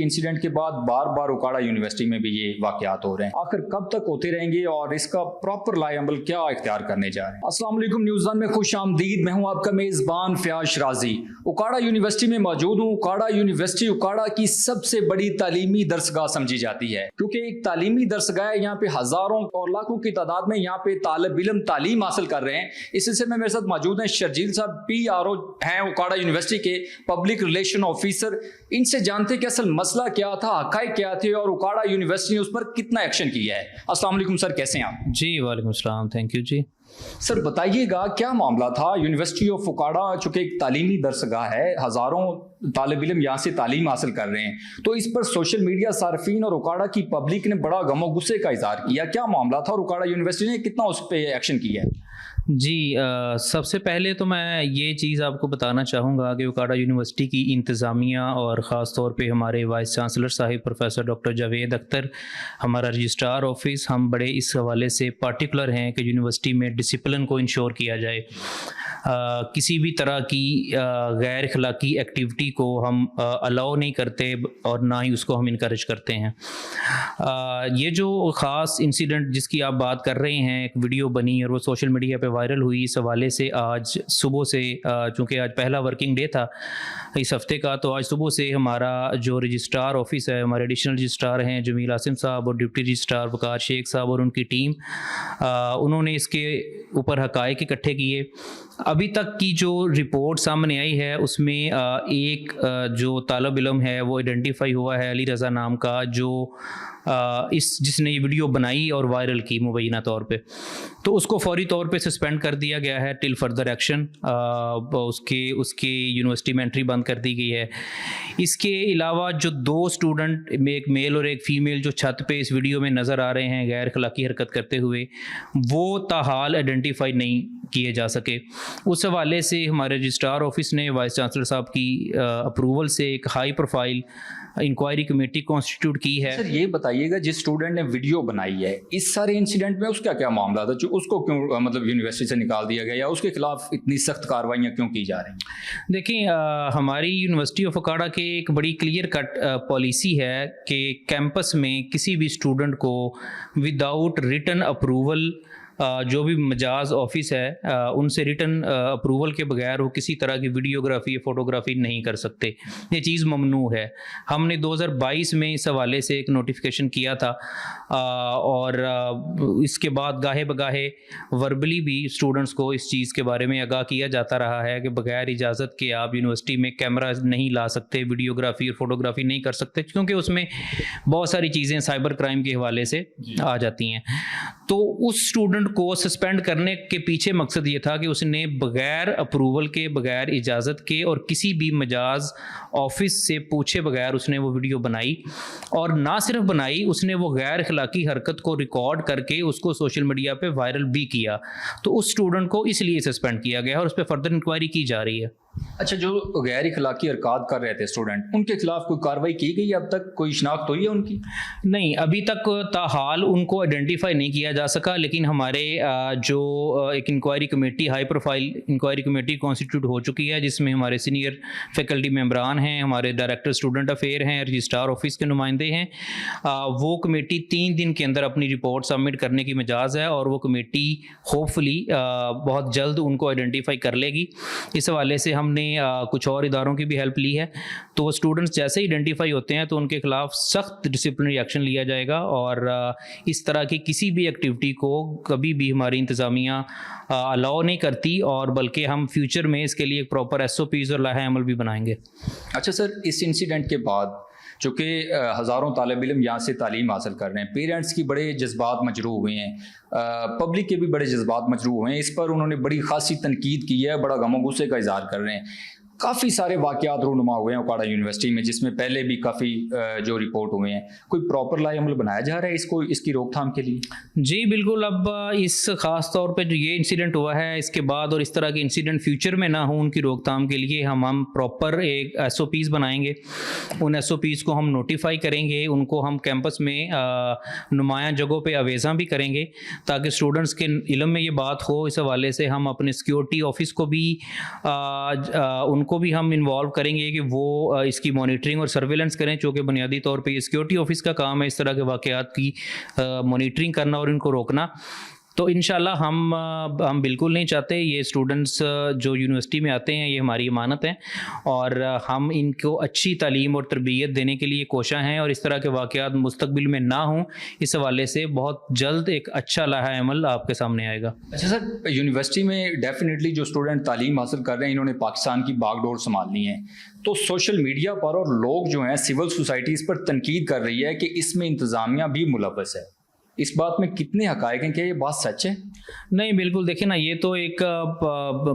Incident के बाद बार बार उकाड़ा university में भी ये वाकयात हो रहे हैं, आखिर कब तक होते रहेंगे और इसका प्रॉपर लाएअमल क्या इख्तियार करने जा रहे हैं? अस्सलाम वालेकुम, न्यूज़ वन में खुश आमदीद। मैं हूं आपका मेज़बान फयाज शराजी। उकाड़ा यूनिवर्सिटी में मौजूद हूं। उकाड़ा यूनिवर्सिटी उकाड़ा की सबसे बड़ी तालीमी दरसगाह समझी जाती है, क्योंकि एक तालीमी दरसगाह है। यहाँ पे हजारों और लाखों की तादाद में यहाँ पे तालिब इल्म तालीम हासिल कर रहे हैं। इस सिलसिले में मेरे साथ मौजूद हैं शर्जील साहब, PRO हैं उकाड़ा यूनिवर्सिटी के, पब्लिक रिलेशन ऑफिसर। इनसे जानते कि असल मसला क्या था, हक़ाइक़ क्या थे और उकाड़ा यूनिवर्सिटी ने उस पर कितना एक्शन किया है। अस्सलाम वालेकुम सर, कैसे हैं आप? जी वालेकुम सलाम, थैंक यू जी। सर बताइएगा क्या मामला था? यूनिवर्सिटी ऑफ उकाड़ा चूंकि एक तालीमी दरसगाह है, हजारों तालिब इल्म यहाँ से तालीम हासिल कर रहे हैं, तो इस पर सोशल मीडिया सार्फिन और उकाड़ा की पब्लिक ने बड़ा गमो गुस्से का इजहार किया। क्या मामला था और उकाड़ा यूनिवर्सिटी ने कितना उस पर एक्शन किया है? जी सबसे पहले तो मैं ये चीज़ आपको बताना चाहूँगा कि उकाड़ा यूनिवर्सिटी की इंतज़ामिया और ख़ास तौर पे हमारे vice chancellor Sahib professor doctor Javed Akhtar, हमारा रजिस्ट्रार ऑफिस, हम बड़े इस हवाले से पार्टिकुलर हैं कि यूनिवर्सिटी में डिसिप्लिन को इंश्योर किया जाए। किसी भी तरह की गैर अखलाकी एक्टिविटी को हम अलाउ नहीं करते और ना ही उसको हम इनकरेज करते हैं। ये जो ख़ास इंसिडेंट जिसकी आप बात कर रहे हैं, एक वीडियो बनी और वो सोशल मीडिया पे वायरल हुई, इस हवाले से आज सुबह से, चूँकि आज पहला वर्किंग डे था इस हफ़्ते का, तो आज सुबह से हमारा जो रजिस्ट्रार ऑफिस है, हमारे एडिशनल रजिस्ट्रार हैं जमील आसिम साहब और डिप्टी रजिस्ट्रार वकार शेख साहब और उनकी टीम, उन्होंने इसके ऊपर हक़ाइक़ इकट्ठे किए। अभी तक की जो रिपोर्ट सामने आई है उसमें एक जो तालिब इल्म है वो आइडेंटिफाई हुआ है, अली रज़ा नाम का, जो जिसने ये वीडियो बनाई और वायरल की मुबैना तौर पे, तो उसको फौरी तौर पे सस्पेंड कर दिया गया है टिल फर्दर एक्शन। उसके यूनिवर्सिटी में एंट्री बंद कर दी गई है। इसके अलावा जो दो स्टूडेंट, एक मेल और एक फ़ीमेल, जो छत पे इस वीडियो में नज़र आ रहे हैं गैर अखलाकी हरकत करते हुए, वो ताहाल आइडेंटिफाई नहीं किए जा सके। उस हवाले से हमारे रजिस्ट्रार ऑफिस ने वाइस चांसलर साहब की अप्रूवल से एक high profile inquiry committee constitute की है। सर ये बताइएगा, जिस स्टूडेंट ने वीडियो बनाई है, इस सारे इंसिडेंट में उसका क्या मामला था जो उसको क्यों मतलब यूनिवर्सिटी से निकाल दिया गया, या उसके खिलाफ इतनी सख्त कार्रवाइयाँ क्यों की जा रही हैं? देखिए, हमारी यूनिवर्सिटी ऑफ उकाड़ा के एक बड़ी क्लियर कट पॉलिसी है कि कैंपस में किसी भी स्टूडेंट को विदाउट रिटन अप्रूवल, जो भी मजाज ऑफिस है उनसे रिटन अप्रूवल के बगैर वो किसी तरह की वीडियोग्राफी या फ़ोटोग्राफी नहीं कर सकते। ये चीज़ ममनू है। हमने 2022 में इस हवाले से एक नोटिफिकेशन किया था और इसके बाद गाहे बगाहे वर्बली भी स्टूडेंट्स को इस चीज़ के बारे में आगाह किया जाता रहा है कि बगैर इजाज़त के आप यूनिवर्सिटी में कैमरा नहीं ला सकते, वीडियोग्राफी और फोटोग्राफी नहीं कर सकते, क्योंकि उसमें बहुत सारी चीज़ें साइबर क्राइम के हवाले से आ जाती हैं। तो उस स्टूडेंट को सस्पेंड करने के पीछे मकसद ये था कि उसने बगैर अप्रूवल के, बगैर इजाज़त के और किसी भी मजाज ऑफिस से पूछे बगैर उसने वो वीडियो बनाई, और ना सिर्फ बनाई, उसने वो गैर अखलाकी हरकत को रिकॉर्ड करके उसको सोशल मीडिया पे वायरल भी किया। तो उस स्टूडेंट को इसलिए सस्पेंड किया गया और उस पर फर्दर इंक्वायरी की जा रही है। अच्छा, जो गैर इखलाकी हरकत कर रहे थे स्टूडेंट, उनके खिलाफ कोई कार्रवाई की गई? अब तक कोई शिनाख्त हुई है उनकी? नहीं, अभी तक ताहाल उनको आइडेंटिफाई नहीं किया जा सका, लेकिन हमारे जो एक inquiry committee, high profile inquiry committee constitute हो चुकी है, जिसमें हमारे सीनियर फैकल्टी मेंबरान हैं, हमारे डायरेक्टर स्टूडेंट अफेयर हैं, रजिस्ट्रार ऑफिस के नुमाइंदे हैं। वो कमेटी 3 दिन के अंदर अपनी रिपोर्ट सबमिट करने की मिजाज है और वो कमेटी होपफुली बहुत जल्द उनको आइडेंटिफाई कर लेगी। इस हवाले से हमने कुछ और इदारों की भी हेल्प ली है। तो वो स्टूडेंट्स जैसे ही आइडेंटिफाई होते हैं तो उनके खिलाफ सख्त डिसिप्लिनरी एक्शन लिया जाएगा, और इस तरह की किसी भी एक्टिविटी को कभी भी हमारी इंतज़ामिया अलाउ नहीं करती, और बल्कि हम फ्यूचर में इसके लिए एक प्रॉपर SOPs और लाहे अमल भी बनाएंगे। अच्छा सर, इस इंसिडेंट के बाद चूँकि हज़ारों तालिब इल्म यहाँ से तालीम हासिल कर रहे हैं, पेरेंट्स की बड़े जज्बात मजरूह हुए हैं, पब्लिक के भी बड़े जज्बात मजरूह हुए हैं, इस पर उन्होंने बड़ी खासी तनकीद की है, बड़ा गमो गुस्से का इजहार कर रहे हैं। काफ़ी सारे वाक़यात रूनुमा हुए हैं उकाड़ा यूनिवर्सिटी में, जिसमें पहले भी काफ़ी जो रिपोर्ट हुए हैं। कोई प्रॉपर लाए अमल बनाया जा रहा है इसकी रोकथाम के लिए? जी बिल्कुल। अब इस ख़ास तौर पे जो ये इंसिडेंट हुआ है, इसके बाद और इस तरह के इंसिडेंट फ्यूचर में ना हो, उनकी रोकथाम के लिए हम प्रॉपर एक SOPs बनाएंगे। उन SOPs को हम नोटिफाई करेंगे, उनको हम कैंपस में नुमायां जगहों पे अवेज़ा भी करेंगे, ताकि स्टूडेंट्स के इल्म में ये बात हो। इस हवाले से हम अपने सिक्योरिटी ऑफिस को भी उनको کو بھی ہم انوالو کریں گے کہ وہ اس کی مانیٹرنگ اور سرویلنس کریں، چونکہ بنیادی طور پہ یہ سیکورٹی آفس کا کام ہے اس طرح کے واقعات کی مانیٹرنگ کرنا اور ان کو روکنا. تو انشاءاللہ ہم بالکل نہیں چاہتے. یہ اسٹوڈنٹس جو یونیورسٹی میں آتے ہیں یہ ہماری امانت ہیں، اور ہم ان کو اچھی تعلیم اور تربیت دینے کے لیے کوشاں ہیں، اور اس طرح کے واقعات مستقبل میں نہ ہوں، اس حوالے سے بہت جلد ایک اچھا لائحہ عمل آپ کے سامنے آئے گا. اچھا سر، یونیورسٹی میں ڈیفینیٹلی جو اسٹوڈنٹ تعلیم حاصل کر رہے ہیں انہوں نے پاکستان کی باغ ڈور سنبھالنی ہے، تو سوشل میڈیا پر اور لوگ جو ہیں سول سوسائٹی اس پر تنقید کر رہی ہے کہ اس میں انتظامیہ بھی ملوث ہے. اس بات میں کتنے حقائق ہیں؟ کہ یہ بات سچ ہے؟ نہیں، بالکل دیکھیں نا، یہ تو ایک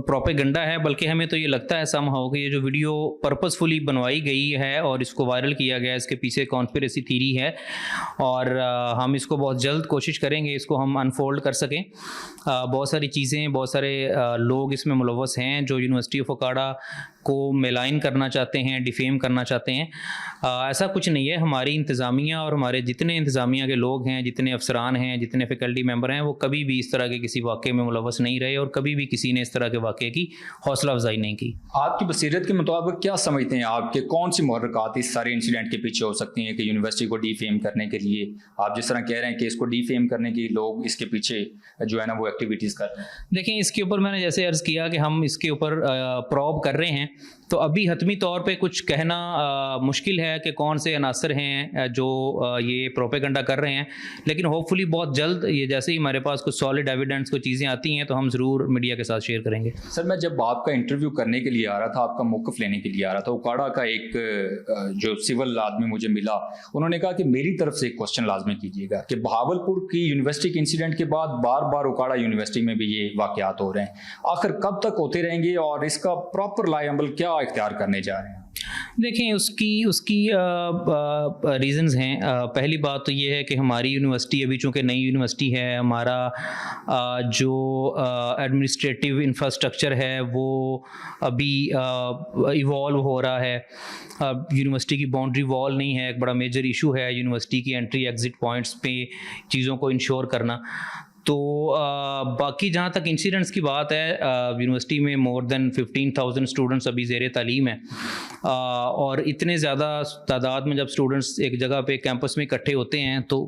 پروپیگنڈا ہے، بلکہ ہمیں تو یہ لگتا ہے سم ہاؤ کہ یہ جو ویڈیو پرپسفلی بنوائی گئی ہے اور اس کو وائرل کیا گیا ہے، اس کے پیچھے کانسپریسی تھیری ہے، اور ہم اس کو بہت جلد کوشش کریں گے اس کو ہم انفولڈ کر سکیں. بہت ساری چیزیں، بہت سارے لوگ اس میں ملوث ہیں جو یونیورسٹی آف اوکاڑا کو میلائن کرنا چاہتے ہیں، ڈیفیم کرنا چاہتے ہیں. ایسا کچھ نہیں ہے. ہماری انتظامیہ اور ہمارے جتنے انتظامیہ کے لوگ ہیں، جتنے افسران ہیں، جتنے فیکلٹی ممبر ہیں، وہ کبھی بھی اس طرح کے کسی واقعے میں ملوث نہیں رہے، اور کبھی بھی کسی نے اس طرح کے واقعے کی حوصلہ افزائی نہیں کی. آپ کی بصیرت کے مطابق کیا سمجھتے ہیں آپ کہ کون سی محرکات اس سارے انسیڈنٹ کے پیچھے ہو سکتی ہیں کہ یونیورسٹی کو ڈی فیم کرنے کے لیے آپ جس طرح کہہ رہے ہیں کہ اس کو ڈی فیم کرنے کے لوگ اس کے پیچھے جو ہے نا وہ ایکٹیویٹیز کر رہے ہیں؟ دیکھیں، اس کے اوپر میں نے جیسے عرض کیا کہ ہم اس کے اوپر پروب کر رہے ہیں، تو ابھی حتمی طور پہ کچھ کہنا مشکل ہے کہ کون سے عناصر ہیں جو یہ پروپیگنڈا کر رہے ہیں، لیکن ہوپ فلی بہت جلد یہ جیسے ہی ہمارے پاس کچھ سالڈ ایویڈنس کو چیزیں آتی ہیں تو ہم ضرور میڈیا کے ساتھ شیئر کریں گے. سر، میں جب آپ کا انٹرویو کرنے کے لیے آ رہا تھا، آپ کا موقف لینے کے لیے آ رہا تھا، اوکاڑا کا ایک جو سول آدمی مجھے ملا، انہوں نے کہا کہ میری طرف سے ایک کوشچن لازمی کیجیے گا کہ بہاولپور کی یونیورسٹی کے انسیڈنٹ کے بعد بار بار اوکاڑا یونیورسٹی میں بھی یہ واقعات ہو رہے ہیں، آخر کب تک ہوتے رہیں گے اور اس کا پراپر لائحہ عمل کیا اختیار کرنے جا رہے ہیں؟ دیکھیں، اس کی ریزنز ہیں. پہلی بات تو یہ ہے کہ ہماری یونیورسٹی ابھی چونکہ نئی یونیورسٹی ہے، ہمارا جو ایڈمنسٹریٹو انفراسٹرکچر ہے وہ ابھی ایوالو ہو رہا ہے. یونیورسٹی کی باؤنڈری وال نہیں ہے. ایک بڑا میجر ایشو ہے یونیورسٹی کی انٹری ایگزٹ پوائنٹس پہ چیزوں کو انشور کرنا. تو باقی جہاں تک انسیڈنٹس کی بات ہے، یونیورسٹی میں مور دین 15,000 اسٹوڈنٹس ابھی زیر تعلیم ہیں، اور اتنے زیادہ تعداد میں جب اسٹوڈنٹس ایک جگہ پہ کیمپس میں اکٹھے ہوتے ہیں تو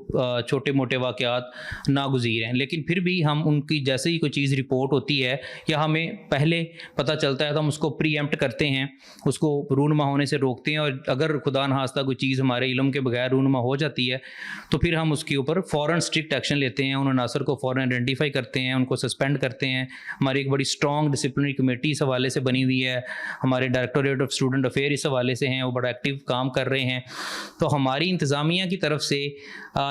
چھوٹے موٹے واقعات ناگزیر ہیں. لیکن پھر بھی ہم ان کی جیسے ہی کوئی چیز رپورٹ ہوتی ہے یا ہمیں پہلے پتہ چلتا ہے تو ہم اس کو پری ایمپٹ کرتے ہیں، اس کو رونما ہونے سے روکتے ہیں، اور اگر خدا نخواستہ کوئی چیز ہمارے علم کے بغیر رونما ہو جاتی ہے تو پھر ہم اس کے اوپر فوراً اسٹرکٹ ایکشن لیتے ہیں، ان عناصر کو فوراً آئیڈینٹیفائی کرتے ہیں، ان کو سسپینڈ کرتے ہیں. ہماری ایک بڑی اسٹرانگ ڈسپلنری کمیٹی اس حوالے سے بنی ہوئی ہے. ہمارے ڈائریکٹوریٹ آف اسٹوڈنٹ افیئر اس حوالے سے ہیں، وہ بڑا ایکٹیو کام کر رہے ہیں. تو ہماری انتظامیہ کی طرف سے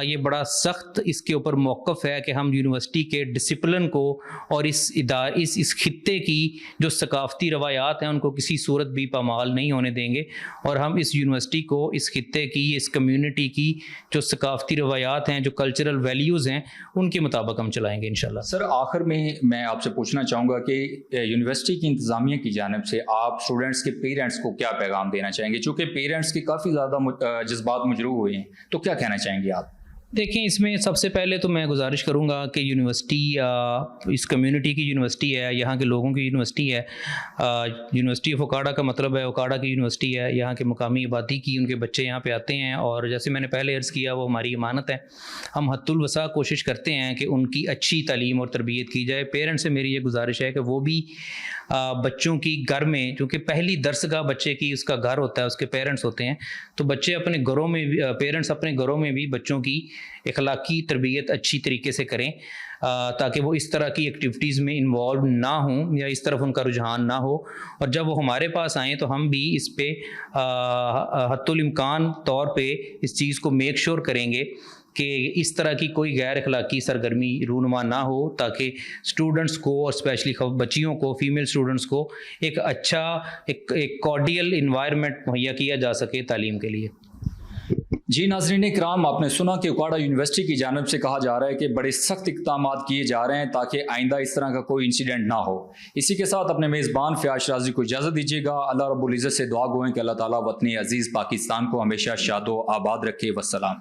یہ بڑا سخت اس کے اوپر موقف ہے کہ ہم یونیورسٹی کے ڈسپلن کو اور اس خطے کی جو ثقافتی روایات ہیں ان کو کسی صورت بھی پامال نہیں ہونے دیں گے، اور ہم اس یونیورسٹی کو، اس خطے کی، اس کمیونٹی کی جو ثقافتی روایات ہیں، جو کلچرل ویلیوز ہیں، ان کے مطابق ہم چلائیں گے انشاءاللہ. سر، آخر میں آپ سے پوچھنا چاہوں گا کہ یونیورسٹی کی انتظامیہ کی جانب سے آپ اسٹوڈنٹس کے پیرنٹس کو کیا پیغام دینا چاہیں گے؟ چونکہ پیرنٹس کے کافی زیادہ جذبات مجروح ہوئے ہیں، تو کیا کہنا چاہیں گے آپ؟ دیکھیں، اس میں سب سے پہلے تو میں گزارش کروں گا کہ یونیورسٹی اس کمیونٹی کی یونیورسٹی ہے، یہاں کے لوگوں کی یونیورسٹی ہے. یونیورسٹی آف اوکاڑا کا مطلب ہے اوکاڑا کی یونیورسٹی ہے، یہاں کے مقامی آبادی کی، ان کے بچے یہاں پہ آتے ہیں، اور جیسے میں نے پہلے عرض کیا وہ ہماری امانت ہے. ہم حد الوسع کوشش کرتے ہیں کہ ان کی اچھی تعلیم اور تربیت کی جائے. پیرنٹس سے میری یہ گزارش ہے کہ وہ بھی بچوں کی گھر میں، چونکہ پہلی درسگاہ بچے کی اس کا گھر ہوتا ہے، اس کے پیرنٹس ہوتے ہیں، تو بچے اپنے گھروں میں بھی، پیرنٹس اپنے گھروں میں بھی بچوں کی اخلاقی تربیت اچھی طریقے سے کریں، تاکہ وہ اس طرح کی ایکٹیویٹیز میں انوالو نہ ہوں یا اس طرف ان کا رجحان نہ ہو. اور جب وہ ہمارے پاس آئیں تو ہم بھی اس پہ حتی الامکان طور پہ اس چیز کو میک شور کریں گے کہ اس طرح کی کوئی غیر اخلاقی سرگرمی رونما نہ ہو، تاکہ اسٹوڈنٹس کو اور اسپیشلی بچیوں کو، فیمیل اسٹوڈنٹس کو ایک اچھا ایک کارڈیل انوائرمنٹ مہیا کیا جا سکے تعلیم کے لیے. جی ناظرین کرام، آپ نے سنا کہ اوکاڑا یونیورسٹی کی جانب سے کہا جا رہا ہے کہ بڑے سخت اقدامات کیے جا رہے ہیں تاکہ آئندہ اس طرح کا کوئی انسیڈنٹ نہ ہو. اسی کے ساتھ اپنے میزبان فیاض شرازی کو اجازت دیجیے گا. اللہ رب العزت سے دعا گوئیں کہ اللہ تعالیٰ وطن عزیز پاکستان کو ہمیشہ شاد و آباد رکھے. والسلام.